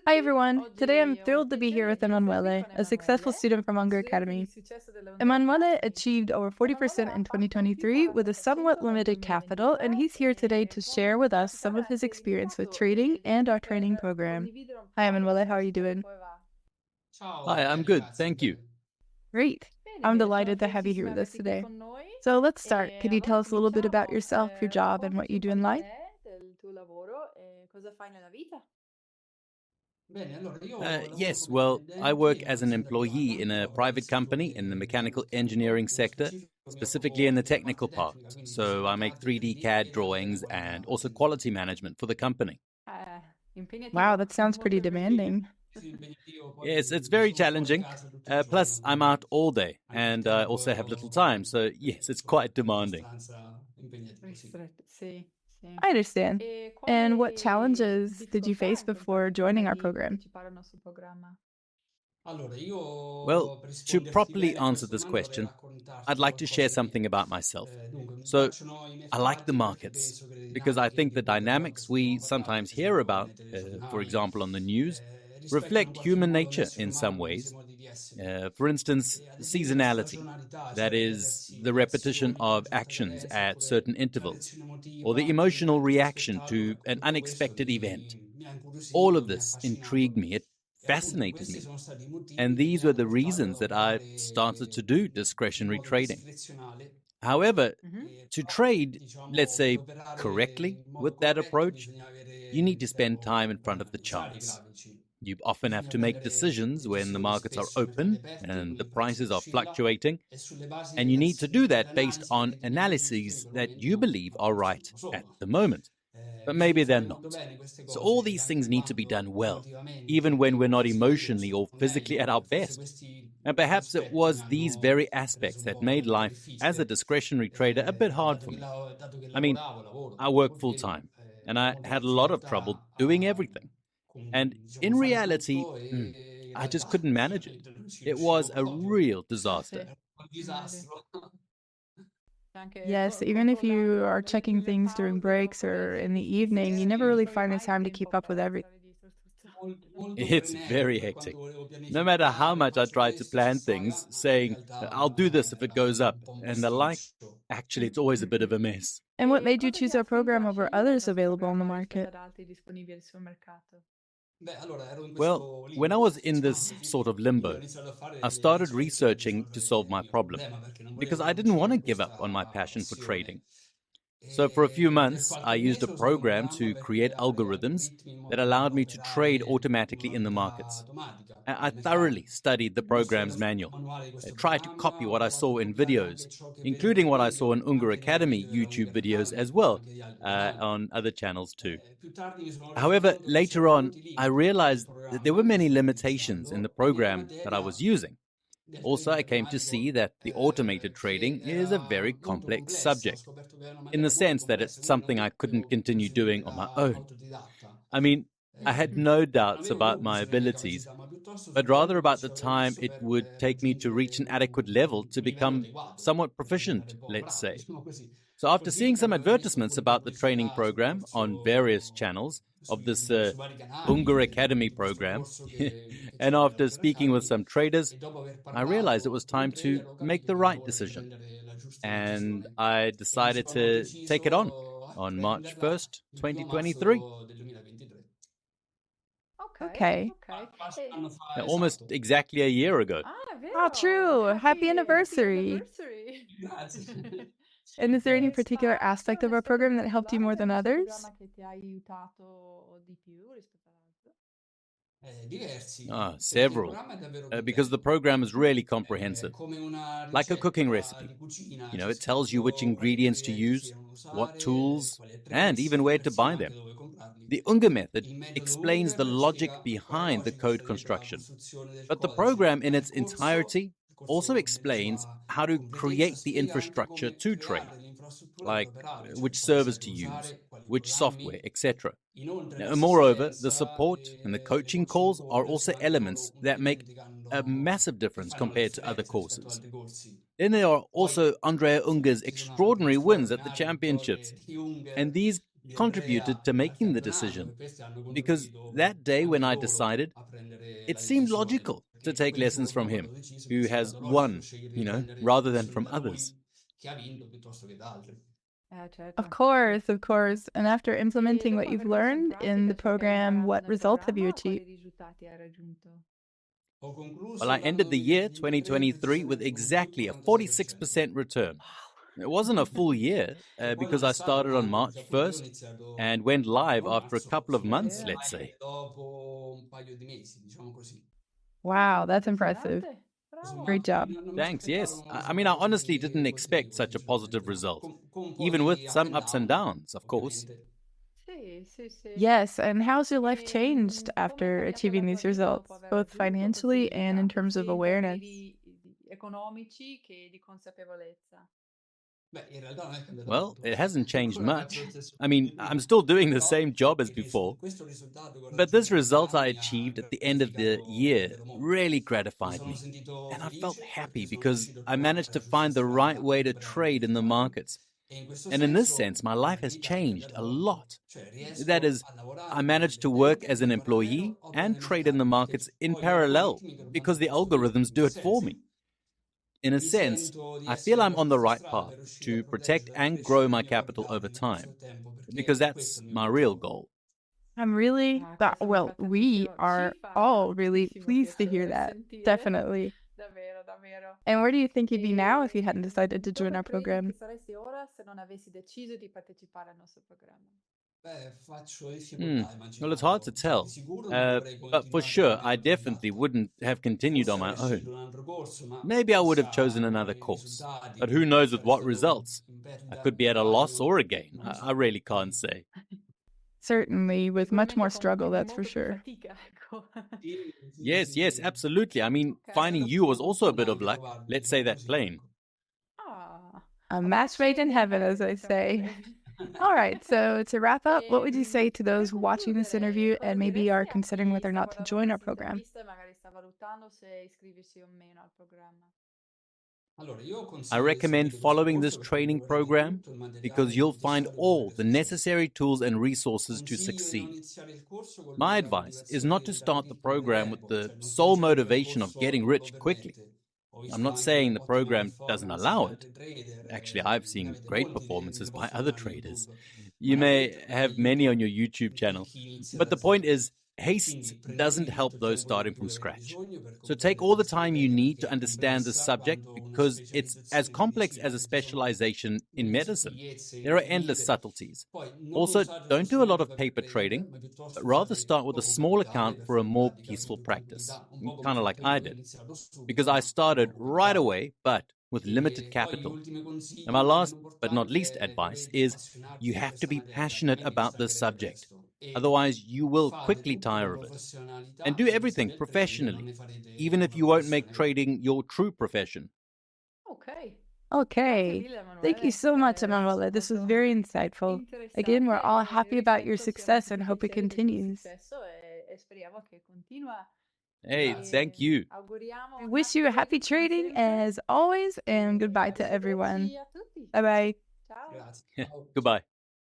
Hi everyone. Today I'm thrilled to be here with Emanuele, a successful student from Unger Academy. Emanuele achieved over 40% in 2023 with a somewhat limited capital, and he's here today to share with us some of his experience with trading and our training program. Hi Emanuele, how are you doing? Hi, I'm good, thank you. Great. I'm delighted to have you here with us today. So let's start. Could you tell us a little bit about yourself, your job, and what you do in life? Yes, well, I work as an employee in a private company in the mechanical engineering sector, specifically in the technical part. So I make 3D CAD drawings and also quality management for the company. Wow, that sounds pretty demanding. Yes, it's very challenging. Plus, I'm out all day and I also have little time. So, yes, it's quite demanding. I understand. And what challenges did you face before joining our program? Well, to properly answer this question, I'd like to share something about myself. So, I like the markets because I think the dynamics we sometimes hear about, for example, on the news, reflect human nature in some ways. For instance, seasonality, that is, the repetition of actions at certain intervals, or the emotional reaction to an unexpected event. All of this intrigued me, it fascinated me. And these were the reasons that I started to do discretionary trading. However, to trade, let's say, correctly with that approach, you need to spend time in front of the charts. You often have to make decisions when the markets are open and the prices are fluctuating, and you need to do that based on analyses that you believe are right at the moment, but maybe they're not. So all these things need to be done well, even when we're not emotionally or physically at our best. And perhaps it was these very aspects that made life as a discretionary trader a bit hard for me. I mean, I work full time and I had a lot of trouble doing everything. And in reality, I just couldn't manage it. It was a real disaster. Yes, even if you are checking things during breaks or in the evening, you never really find the time to keep up with everything. It's very hectic. No matter how much I try to plan things, saying, I'll do this if it goes up, and the like, actually, it's always a bit of a mess. And what made you choose our program over others available on the market? Well, when I was in this sort of limbo, I started researching to solve my problem because I didn't want to give up on my passion for trading. So, for a few months, I used a program to create algorithms that allowed me to trade automatically in the markets. I thoroughly studied the program's manual. I tried to copy what I saw in videos, including what I saw in Unger Academy YouTube videos as well, on other channels too. However, later on, I realized that there were many limitations in the program that I was using. Also, I came to see that the automated trading is a very complex subject, in the sense that it's something I couldn't continue doing on my own. I mean, I had no doubts about my abilities, but rather about the time it would take me to reach an adequate level to become somewhat proficient, let's say. So, after seeing some advertisements about the training program on various channels of this Unger Academy program, and after speaking with some traders, I realized it was time to make the right decision. And I decided to take it on March 1st, 2023. Okay. Almost exactly a year ago. Ah, true. Happy anniversary. And is there any particular aspect of our program that helped you more than others? Several. Because the program is really comprehensive. Like a cooking recipe. It tells you which ingredients to use, what tools, and even where to buy them. The Unger method explains the logic behind the code construction, but the program in its entirety also explains how to create the infrastructure to trade, like which servers to use, which software, etc. Now, moreover, the support and the coaching calls are also elements that make a massive difference compared to other courses. Then there are also Andrea Unger's extraordinary wins at the championships. And these contributed to making the decision. Because that day when I decided, it seemed logical to take lessons from him, who has won, rather than from others. Of course, of course. And after implementing what you've learned in the program, what results have you achieved? Well, I ended the year 2023 with exactly a 46% return. It wasn't a full year because I started on March 1st and went live after a couple of months, let's say. Wow, that's impressive. Great job. Thanks, yes. I mean, I honestly didn't expect such a positive result, even with some ups and downs, of course. Yes, and how's your life changed after achieving these results, both financially and in terms of awareness? Well, it hasn't changed much. I mean, I'm still doing the same job as before. But this result I achieved at the end of the year really gratified me. And I felt happy because I managed to find the right way to trade in the markets. And in this sense, my life has changed a lot. That is, I managed to work as an employee and trade in the markets in parallel because the algorithms do it for me. In a sense, I feel I'm on the right path to protect and grow my capital over time, because that's my real goal. We are all really pleased to hear that. Definitely. And where do you think you'd be now if you hadn't decided to join our program? Well, it's hard to tell. But for sure, I definitely wouldn't have continued on my own. Maybe I would have chosen another course. But who knows with what results? I could be at a loss or a gain. I really can't say. Certainly, with much more struggle, that's for sure. Yes, absolutely. I mean, finding you was also a bit of luck. Let's say that plain. A match made in heaven, as I say. All right, so to wrap up, what would you say to those watching this interview and maybe are considering whether or not to join our program? I recommend following this training program because you'll find all the necessary tools and resources to succeed. My advice is not to start the program with the sole motivation of getting rich quickly. I'm not saying the program doesn't allow it. Actually, I've seen great performances by other traders. You may have many on your YouTube channel. But the point is, haste doesn't help those starting from scratch. So take all the time you need to understand this subject because it's as complex as a specialization in medicine. There are endless subtleties. Also, don't do a lot of paper trading, but rather start with a small account for a more peaceful practice, kind of like I did. Because I started right away, but with limited capital. And my last but not least advice is you have to be passionate about this subject. Otherwise, you will quickly tire of it. And do everything professionally, even if you won't make trading your true profession. Okay. Thank you so much, Emanuele. This was very insightful. Again, we're all happy about your success and hope it continues. Hey, thank you. I wish you a happy trading as always, and goodbye to everyone. Bye-bye. Goodbye.